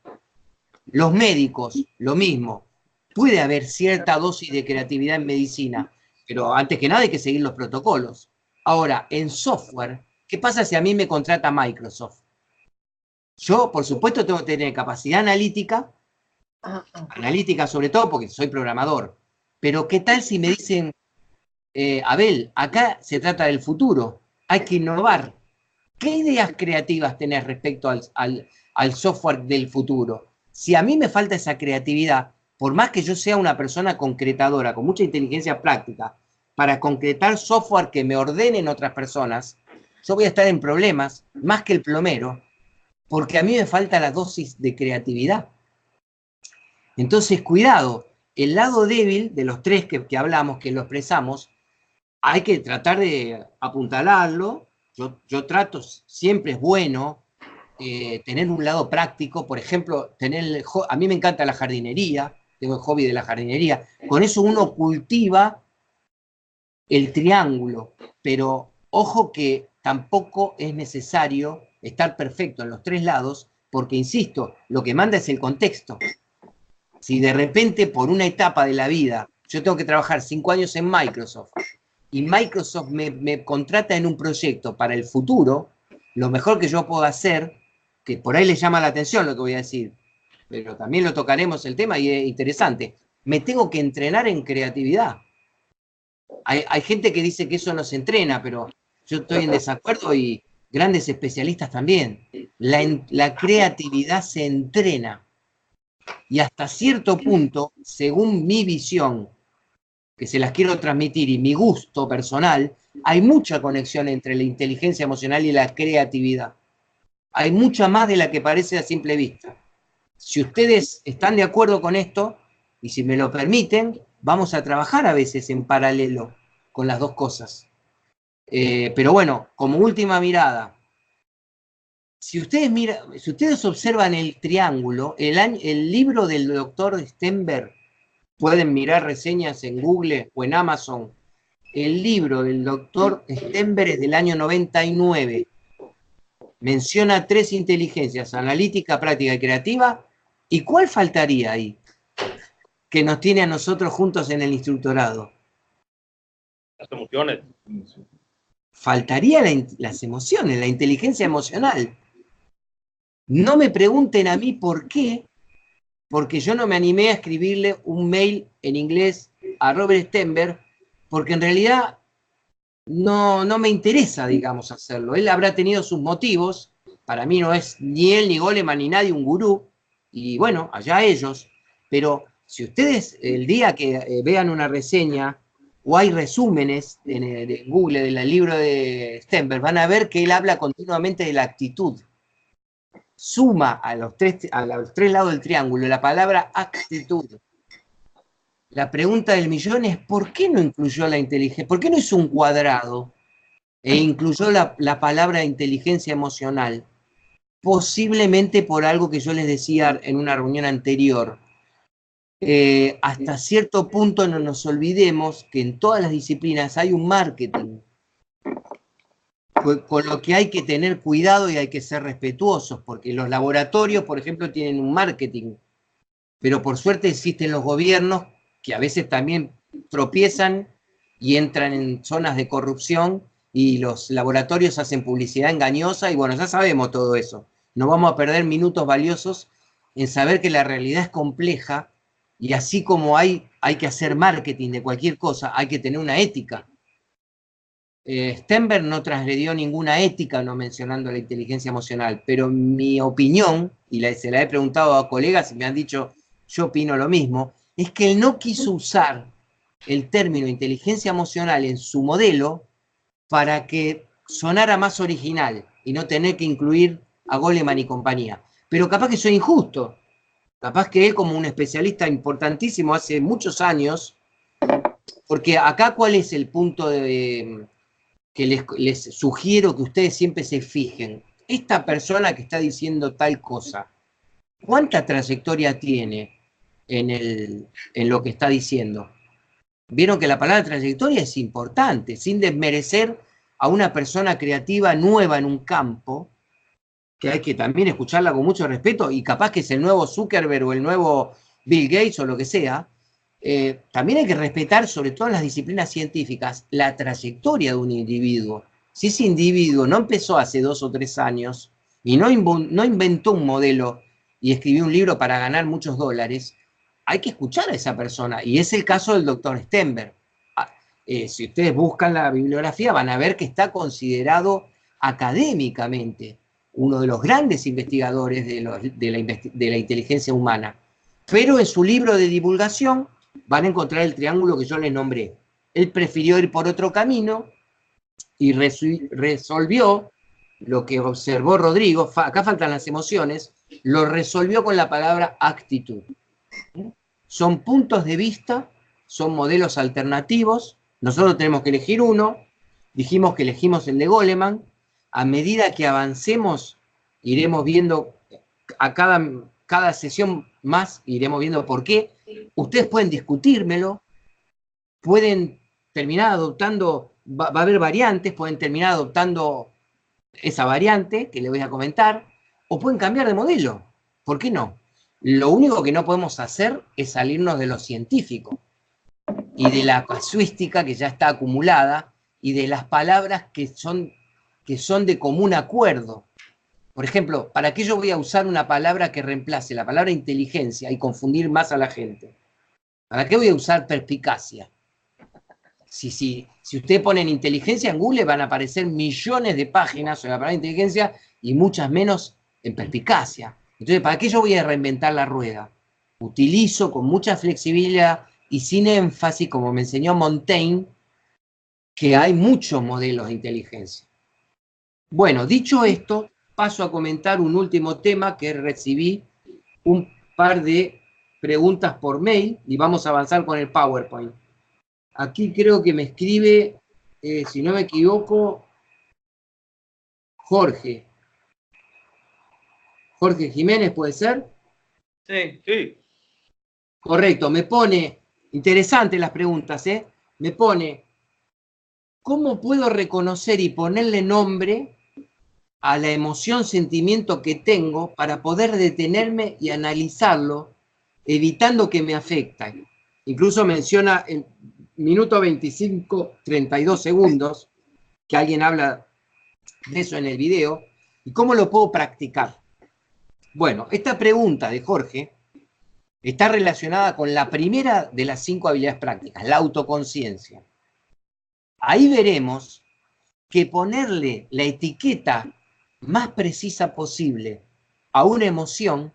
Los médicos, lo mismo. Puede haber cierta dosis de creatividad en medicina, pero antes que nada hay que seguir los protocolos. Ahora, en software, ¿qué pasa si a mí me contrata Microsoft? Yo, por supuesto, tengo que tener capacidad analítica sobre todo porque soy programador, pero ¿qué tal si me dicen, Abel, acá se trata del futuro, hay que innovar? ¿Qué ideas creativas tenés respecto al software del futuro? Si a mí me falta esa creatividad, por más que yo sea una persona concretadora, con mucha inteligencia práctica, para concretar software que me ordenen otras personas, yo voy a estar en problemas, más que el plomero, porque a mí me falta la dosis de creatividad. Entonces, cuidado, el lado débil de los tres que hablamos, que lo expresamos, hay que tratar de apuntalarlo. Yo trato, siempre es bueno tener un lado práctico, por ejemplo, a mí me encanta la jardinería, tengo el hobby de la jardinería, con eso uno cultiva el triángulo, pero ojo que tampoco es necesario estar perfecto en los tres lados, porque insisto, lo que manda es el contexto. Si de repente por una etapa de la vida yo tengo que trabajar 5 años en Microsoft y Microsoft me contrata en un proyecto para el futuro, lo mejor que yo puedo hacer, que por ahí les llama la atención lo que voy a decir, pero también lo tocaremos el tema y es interesante, me tengo que entrenar en creatividad. Hay gente que dice que eso no se entrena, pero yo estoy en desacuerdo y grandes especialistas también. La creatividad se entrena. Y hasta cierto punto, según mi visión, que se las quiero transmitir, y mi gusto personal, hay mucha conexión entre la inteligencia emocional y la creatividad. Hay mucha más de la que parece a simple vista. Si ustedes están de acuerdo con esto, y si me lo permiten, vamos a trabajar a veces en paralelo con las dos cosas. Pero bueno, como última mirada, si ustedes observan el triángulo, el libro del doctor Stenberg, pueden mirar reseñas en Google o en Amazon, el libro del doctor Stenberg es del año 99, menciona 3 inteligencias, analítica, práctica y creativa, ¿y cuál faltaría ahí? Que nos tiene a nosotros juntos en el instructorado. Las emociones. Faltaría las emociones, la inteligencia emocional. No me pregunten a mí por qué, porque yo no me animé a escribirle un mail en inglés a Robert Stenberg, porque en realidad no me interesa, digamos, hacerlo. Él habrá tenido sus motivos, para mí no es ni él, ni Goleman, ni nadie un gurú, y bueno, allá ellos, pero si ustedes el día que vean una reseña, o hay resúmenes en Google del libro de Stenberg, van a ver que él habla continuamente de la actitud. Suma a los tres lados del triángulo la palabra actitud. La pregunta del millón es, ¿por qué no incluyó la inteligencia? ¿Por qué no hizo un cuadrado e incluyó la palabra inteligencia emocional? Posiblemente por algo que yo les decía en una reunión anterior. Hasta cierto punto no nos olvidemos que en todas las disciplinas hay un marketing, con lo que hay que tener cuidado y hay que ser respetuosos, porque los laboratorios, por ejemplo, tienen un marketing, pero por suerte existen los gobiernos que a veces también tropiezan y entran en zonas de corrupción y los laboratorios hacen publicidad engañosa y bueno, ya sabemos todo eso. No vamos a perder minutos valiosos en saber que la realidad es compleja y así como hay que hacer marketing de cualquier cosa, hay que tener una ética. Stenberg no transgredió ninguna ética no mencionando la inteligencia emocional, pero mi opinión, y se la he preguntado a colegas y me han dicho, yo opino lo mismo, es que él no quiso usar el término inteligencia emocional en su modelo para que sonara más original y no tener que incluir a Goleman y compañía. Pero capaz que soy injusto, capaz que él como un especialista importantísimo hace muchos años, porque acá ¿cuál es el punto de que les sugiero que ustedes siempre se fijen. Esta persona que está diciendo tal cosa, ¿cuánta trayectoria tiene en lo que está diciendo? Vieron que la palabra trayectoria es importante, sin desmerecer a una persona creativa nueva en un campo, que hay que también escucharla con mucho respeto, y capaz que es el nuevo Zuckerberg o el nuevo Bill Gates o lo que sea. También hay que respetar, sobre todo en las disciplinas científicas, la trayectoria de un individuo. Si ese individuo no empezó hace 2 o 3 años y no inventó un modelo y escribió un libro para ganar muchos dólares, hay que escuchar a esa persona. Y es el caso del doctor Stenberg. Si ustedes buscan la bibliografía van a ver que está considerado académicamente uno de los grandes investigadores de la inteligencia humana. Pero en su libro de divulgación van a encontrar el triángulo que yo les nombré. Él prefirió ir por otro camino y resolvió lo que observó Rodrigo, acá faltan las emociones, lo resolvió con la palabra actitud. Son puntos de vista, son modelos alternativos, nosotros tenemos que elegir uno, dijimos que elegimos el de Goleman, a medida que avancemos iremos viendo a cada sesión más, iremos viendo por qué. Ustedes pueden discutírmelo, pueden terminar adoptando, va a haber variantes, pueden terminar adoptando esa variante que les voy a comentar, o pueden cambiar de modelo. ¿Por qué no? Lo único que no podemos hacer es salirnos de lo científico y de la casuística que ya está acumulada y de las palabras que son de común acuerdo. Por ejemplo, ¿para qué yo voy a usar una palabra que reemplace la palabra inteligencia y confundir más a la gente? ¿Para qué voy a usar perspicacia? Si ustedes ponen inteligencia en Google van a aparecer millones de páginas sobre la palabra inteligencia y muchas menos en perspicacia. Entonces, ¿para qué yo voy a reinventar la rueda? Utilizo con mucha flexibilidad y sin énfasis, como me enseñó Montaigne, que hay muchos modelos de inteligencia. Bueno, dicho esto, paso a comentar un último tema que recibí un par de preguntas por mail y vamos a avanzar con el PowerPoint. Aquí creo que me escribe, si no me equivoco, Jorge. Jorge Jiménez, ¿puede ser? Sí, sí. Correcto, me pone, interesantes las preguntas, me pone, ¿cómo puedo reconocer y ponerle nombre a la emoción, sentimiento que tengo para poder detenerme y analizarlo, evitando que me afecten? Incluso menciona el minuto 25, 32 segundos, que alguien habla de eso en el video, y cómo lo puedo practicar. Bueno, esta pregunta de Jorge está relacionada con la primera de las 5 habilidades prácticas, la autoconciencia. Ahí veremos que ponerle la etiqueta más precisa posible a una emoción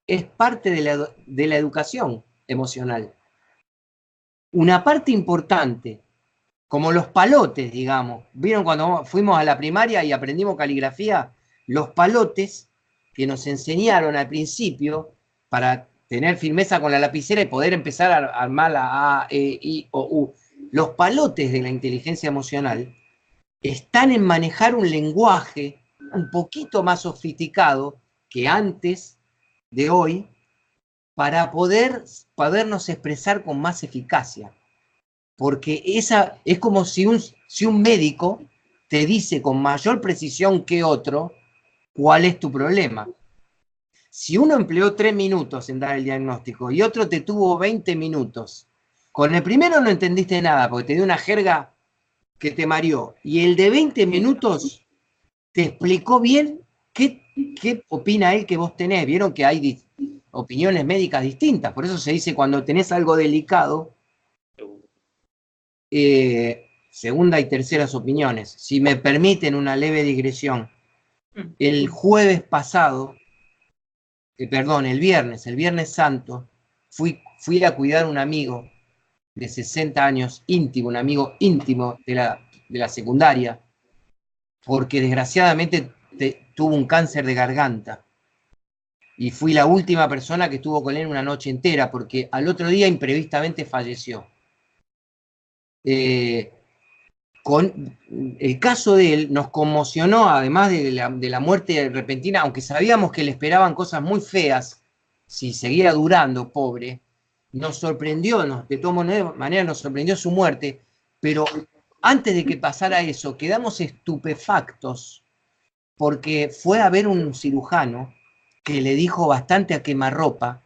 es parte de la educación emocional. Una parte importante, como los palotes, digamos. ¿Vieron cuando fuimos a la primaria y aprendimos caligrafía? Los palotes que nos enseñaron al principio para tener firmeza con la lapicera y poder empezar a armar la A, E, I, O, U. Los palotes de la inteligencia emocional están en manejar un lenguaje un poquito más sofisticado que antes de hoy para podernos expresar con más eficacia. Porque esa es como si un médico te dice con mayor precisión que otro cuál es tu problema. Si uno empleó 3 minutos en dar el diagnóstico y otro te tuvo 20 minutos, con el primero no entendiste nada porque te dio una jerga que te mareó, y el de 20 minutos te explicó bien qué opina él que vos tenés. Vieron que hay opiniones médicas distintas, por eso se dice cuando tenés algo delicado, segunda y terceras opiniones. Si me permiten una leve digresión, el jueves pasado, el viernes santo, fui a cuidar a un amigo de 60 años, íntimo, un amigo íntimo de la secundaria, porque desgraciadamente tuvo un cáncer de garganta. Y fui la última persona que estuvo con él una noche entera, porque al otro día imprevistamente falleció. con el caso de él nos conmocionó, además de la muerte repentina, aunque sabíamos que le esperaban cosas muy feas si seguía durando, pobre, nos sorprendió, de todas maneras nos sorprendió su muerte, pero antes de que pasara eso, quedamos estupefactos porque fue a ver un cirujano que le dijo bastante a quemarropa.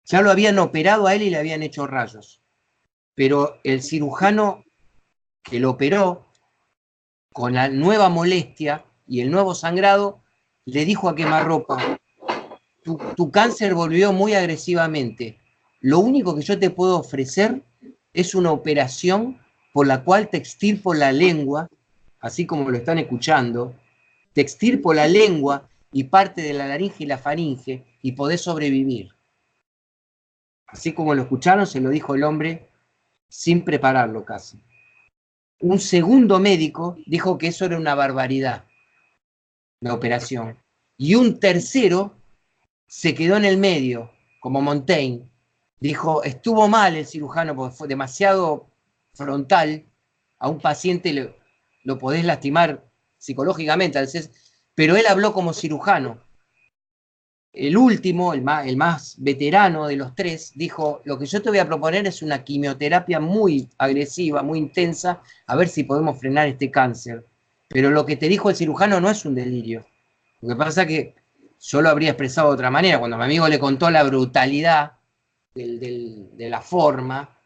Ya lo habían operado a él y le habían hecho rayos, pero el cirujano que lo operó, con la nueva molestia y el nuevo sangrado, le dijo a quemarropa: tu cáncer volvió muy agresivamente. Lo único que yo te puedo ofrecer es una operación por la cual te extirpo la lengua, así como lo están escuchando, te extirpo la lengua y parte de la laringe y la faringe y podés sobrevivir. Así como lo escucharon, se lo dijo el hombre sin prepararlo casi. Un segundo médico dijo que eso era una barbaridad, la operación. Y un tercero se quedó en el medio, como Montaigne. Dijo, estuvo mal el cirujano porque fue demasiado frontal. A un paciente lo podés lastimar psicológicamente, pero él habló como cirujano. El último, el más veterano de los tres, dijo, lo que yo te voy a proponer es una quimioterapia muy agresiva, muy intensa, a ver si podemos frenar este cáncer. Pero lo que te dijo el cirujano no es un delirio. Lo que pasa es que yo lo habría expresado de otra manera. Cuando mi amigo le contó la brutalidad de la forma,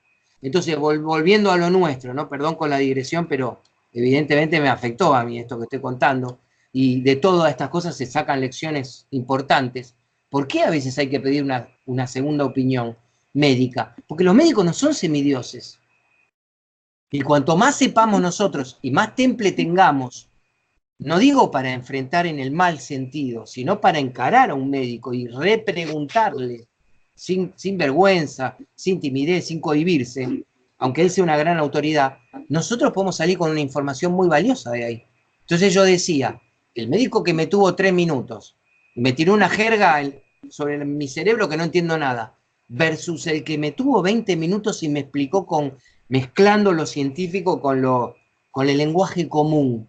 entonces volviendo a lo nuestro, ¿no? Perdón con la digresión, pero evidentemente me afectó a mí esto que estoy contando, y de todas estas cosas se sacan lecciones importantes. ¿Por qué a veces hay que pedir una segunda opinión médica? Porque los médicos no son semidioses. Y cuanto más sepamos nosotros y más temple tengamos, no digo para enfrentar en el mal sentido, sino para encarar a un médico y repreguntarle sin vergüenza, sin timidez, sin cohibirse, aunque él sea una gran autoridad, nosotros podemos salir con una información muy valiosa de ahí. Entonces yo decía, el médico que me tuvo 3 minutos, me tiró una jerga sobre mi cerebro que no entiendo nada, versus el que me tuvo 20 minutos y me explicó mezclando lo científico con el lenguaje común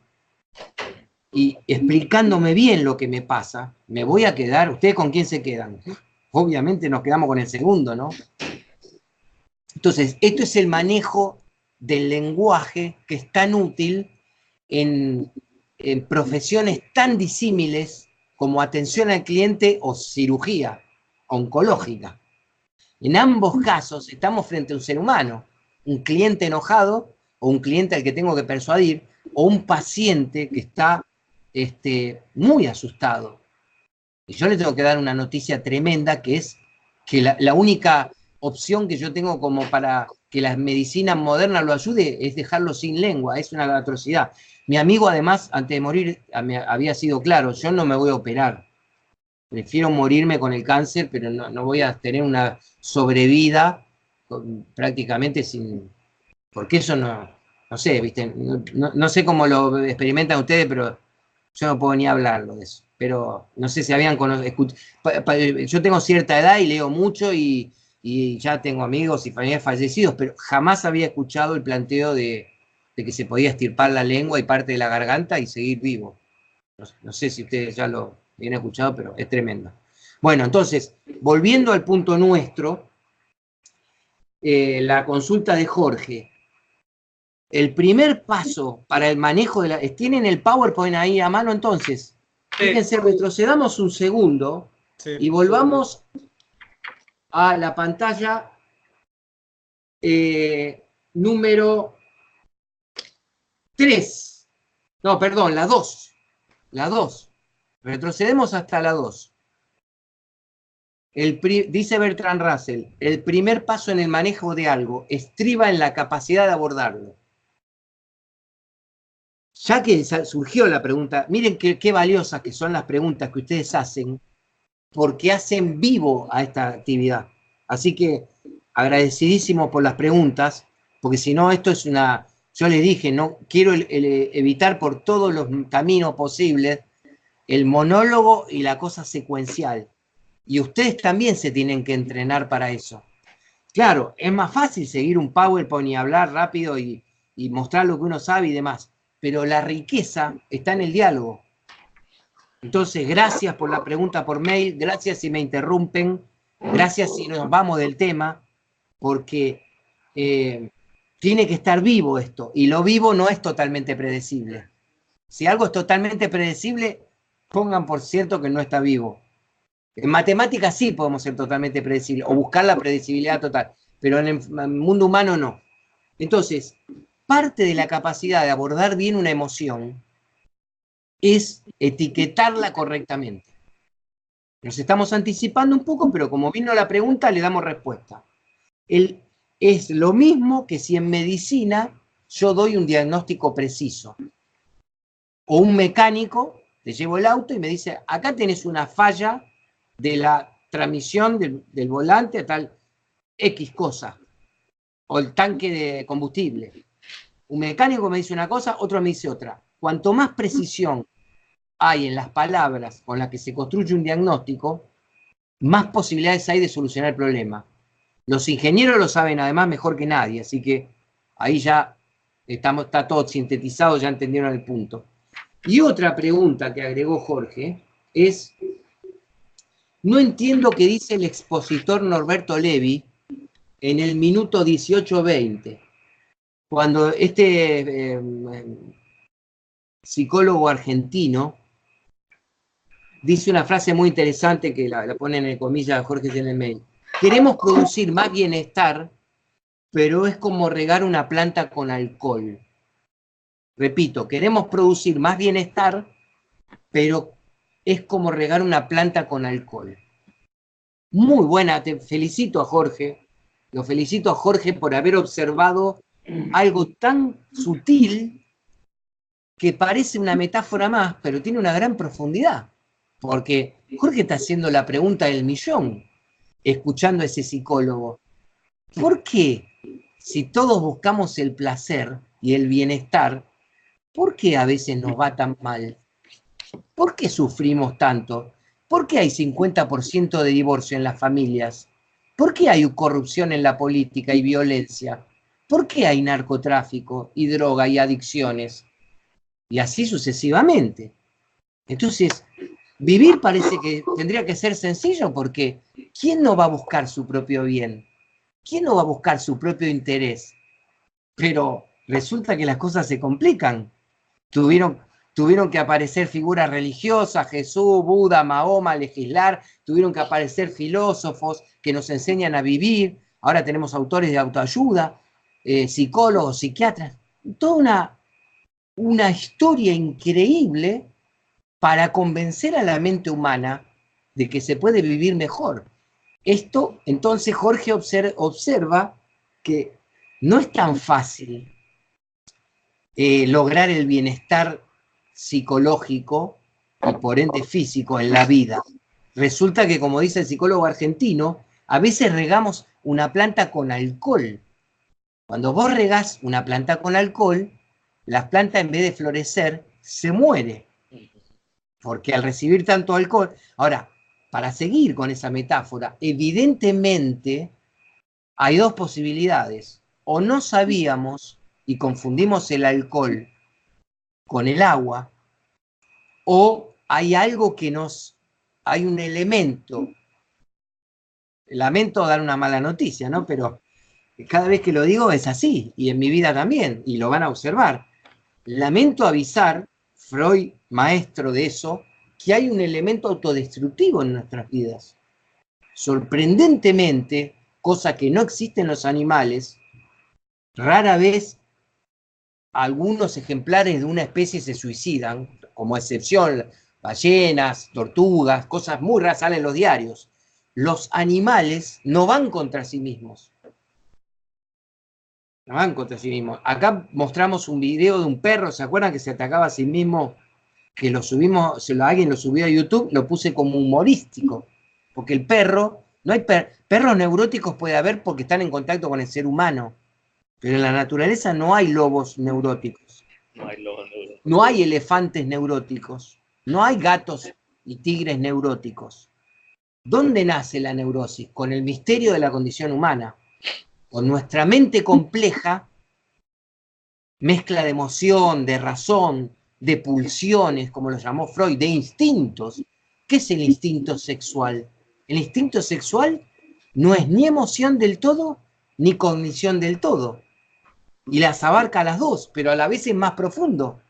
y explicándome bien lo que me pasa, me voy a quedar. ¿Ustedes con quién se quedan? Obviamente nos quedamos con el segundo, ¿no? Entonces, esto es el manejo del lenguaje que es tan útil en profesiones tan disímiles como atención al cliente o cirugía oncológica. En ambos casos estamos frente a un ser humano, un cliente enojado o un cliente al que tengo que persuadir, o un paciente que está muy asustado. Y yo le tengo que dar una noticia tremenda, que es que la única opción que yo tengo como para que la medicina moderna lo ayude es dejarlo sin lengua. Es una atrocidad. Mi amigo, además, antes de morir, había sido claro: yo no me voy a operar. Prefiero morirme con el cáncer, pero no voy a tener una sobrevida prácticamente sin... Porque eso no sé, ¿viste? No sé cómo lo experimentan ustedes, pero yo no puedo ni hablarlo de eso. Pero no sé si habían conocido... Yo tengo cierta edad y leo mucho y ya tengo amigos y familiares fallecidos, pero jamás había escuchado el planteo de que se podía extirpar la lengua y parte de la garganta y seguir vivo. No sé si ustedes ya lo habían escuchado, pero es tremendo. Bueno, entonces, volviendo al punto nuestro, la consulta de Jorge. El primer paso para el manejo de la... ¿Tienen el PowerPoint ahí a mano entonces? Sí. Fíjense, retrocedamos un segundo, sí, y volvamos a la pantalla número 3. No, perdón, la 2. La 2. Retrocedemos hasta la 2. Dice Bertrand Russell, el primer paso en el manejo de algo estriba en la capacidad de abordarlo. Ya que surgió la pregunta, miren qué valiosas que son las preguntas que ustedes hacen, porque hacen vivo a esta actividad. Así que agradecidísimo por las preguntas, porque si no, esto es una... Yo les dije, no quiero evitar por todos los caminos posibles el monólogo y la cosa secuencial. Y ustedes también se tienen que entrenar para eso. Claro, es más fácil seguir un PowerPoint y hablar rápido y y mostrar lo que uno sabe y demás. Pero la riqueza está en el diálogo. Entonces, gracias por la pregunta por mail, gracias si me interrumpen, gracias si nos vamos del tema, porque tiene que estar vivo esto, y lo vivo no es totalmente predecible. Si algo es totalmente predecible, pongan por cierto que no está vivo. En matemáticas sí podemos ser totalmente predecibles, o buscar la predecibilidad total, pero en el mundo humano no. Entonces, parte de la capacidad de abordar bien una emoción es etiquetarla correctamente. Nos estamos anticipando un poco, pero como vino la pregunta, le damos respuesta. Es lo mismo que si en medicina yo doy un diagnóstico preciso. O un mecánico, te llevo el auto y me dice, acá tenés una falla de la transmisión del volante a tal X cosa. O el tanque de combustible. Un mecánico me dice una cosa, otro me dice otra. Cuanto más precisión hay en las palabras con las que se construye un diagnóstico, más posibilidades hay de solucionar el problema. Los ingenieros lo saben además mejor que nadie, así que ahí ya está todo sintetizado, ya entendieron el punto. Y otra pregunta que agregó Jorge es, no entiendo qué dice el expositor Norberto Levi en el minuto 18:20, cuando este psicólogo argentino dice una frase muy interesante que la pone en comillas Jorge en el mail. Queremos producir más bienestar, pero es como regar una planta con alcohol. Repito, queremos producir más bienestar, pero es como regar una planta con alcohol. Muy buena, te felicito a Jorge. Lo felicito a Jorge por haber observado algo tan sutil que parece una metáfora más, pero tiene una gran profundidad. Porque Jorge está haciendo la pregunta del millón, escuchando a ese psicólogo. ¿Por qué, si todos buscamos el placer y el bienestar, por qué a veces nos va tan mal? ¿Por qué sufrimos tanto? ¿Por qué hay 50% de divorcio en las familias? ¿Por qué hay corrupción en la política y violencia? ¿Por qué hay narcotráfico y droga y adicciones? Y así sucesivamente. Entonces, vivir parece que tendría que ser sencillo porque ¿quién no va a buscar su propio bien? ¿Quién no va a buscar su propio interés? Pero resulta que las cosas se complican. Tuvieron que aparecer figuras religiosas, Jesús, Buda, Mahoma, legislar, tuvieron que aparecer filósofos que nos enseñan a vivir, ahora tenemos autores de autoayuda, psicólogos, psiquiatras, toda una historia increíble para convencer a la mente humana de que se puede vivir mejor. Esto, entonces, Jorge observa que no es tan fácil lograr el bienestar psicológico y por ende físico en la vida. Resulta que, como dice el psicólogo argentino, a veces regamos una planta con alcohol. Cuando vos regás una planta con alcohol, la planta en vez de florecer, se muere. Porque al recibir tanto alcohol... Ahora, para seguir con esa metáfora, evidentemente hay dos posibilidades. O no sabíamos y confundimos el alcohol con el agua, o hay algo que hay un elemento. Lamento dar una mala noticia, ¿no? Pero cada vez que lo digo es así, y en mi vida también, y lo van a observar. Lamento avisar, Freud, maestro de eso, que hay un elemento autodestructivo en nuestras vidas. Sorprendentemente, cosa que no existe en los animales, rara vez algunos ejemplares de una especie se suicidan, como excepción, ballenas, tortugas, cosas muy raras salen en los diarios. Los animales no van contra sí mismos. No van contra sí mismos. Acá mostramos un video de un perro, ¿se acuerdan que se atacaba a sí mismo? Que lo subimos, alguien lo subió a YouTube, lo puse como humorístico. Porque el perro, no hay perros neuróticos puede haber porque están en contacto con el ser humano. Pero en la naturaleza no hay lobos neuróticos. No hay elefantes neuróticos. No hay gatos y tigres neuróticos. ¿Dónde nace la neurosis? Con el misterio de la condición humana. Con nuestra mente compleja mezcla de emoción, de razón, de pulsiones, como lo llamó Freud, de instintos. ¿Qué es el instinto sexual? El instinto sexual no es ni emoción del todo, ni cognición del todo. Y las abarca a las dos, pero a la vez es más profundo.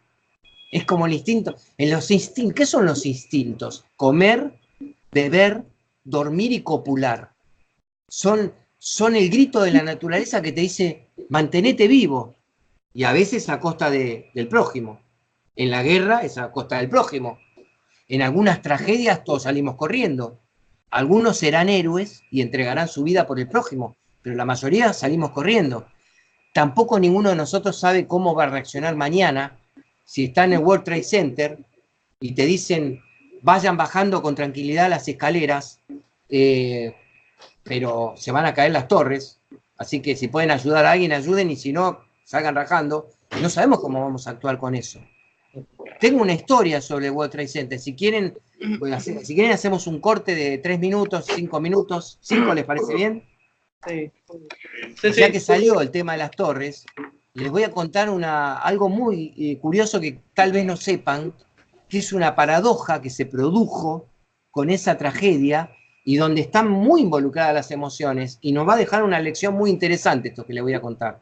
Es como el instinto. ¿Qué son los instintos? Comer, beber, dormir y copular. Son el grito de la naturaleza que te dice, mantenete vivo. Y a veces a costa del prójimo. En la guerra es a costa del prójimo. En algunas tragedias todos salimos corriendo. Algunos serán héroes y entregarán su vida por el prójimo, pero la mayoría salimos corriendo. Tampoco ninguno de nosotros sabe cómo va a reaccionar mañana si está en el World Trade Center y te dicen, vayan bajando con tranquilidad las escaleras, pero se van a caer las torres, así que si pueden ayudar a alguien, ayuden, y si no, salgan rajando. No sabemos cómo vamos a actuar con eso. Tengo una historia sobre el World Trade Center. Si quieren hacemos un corte de 3 minutos, 5 minutos. ¿5 les parece bien? Sí. Ya que salió el tema de las torres, les voy a contar algo muy curioso que tal vez no sepan, que es una paradoja que se produjo con esa tragedia y donde están muy involucradas las emociones, y nos va a dejar una lección muy interesante esto que les voy a contar.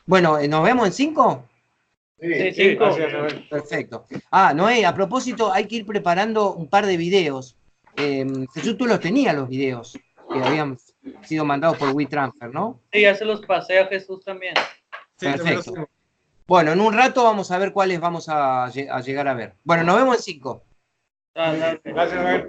Bueno, ¿nos vemos en 5? Sí, 5. Perfecto. Noé, a propósito, hay que ir preparando un par de videos. Jesús, tú los tenías, los videos que habían sido mandados por WeTransfer, ¿no? Sí, ya se los pasé a Jesús también. Sí, Perfecto. Bueno, en un rato vamos a ver cuáles vamos a llegar a ver. Bueno, nos vemos en 5. Dale. Gracias, Noel.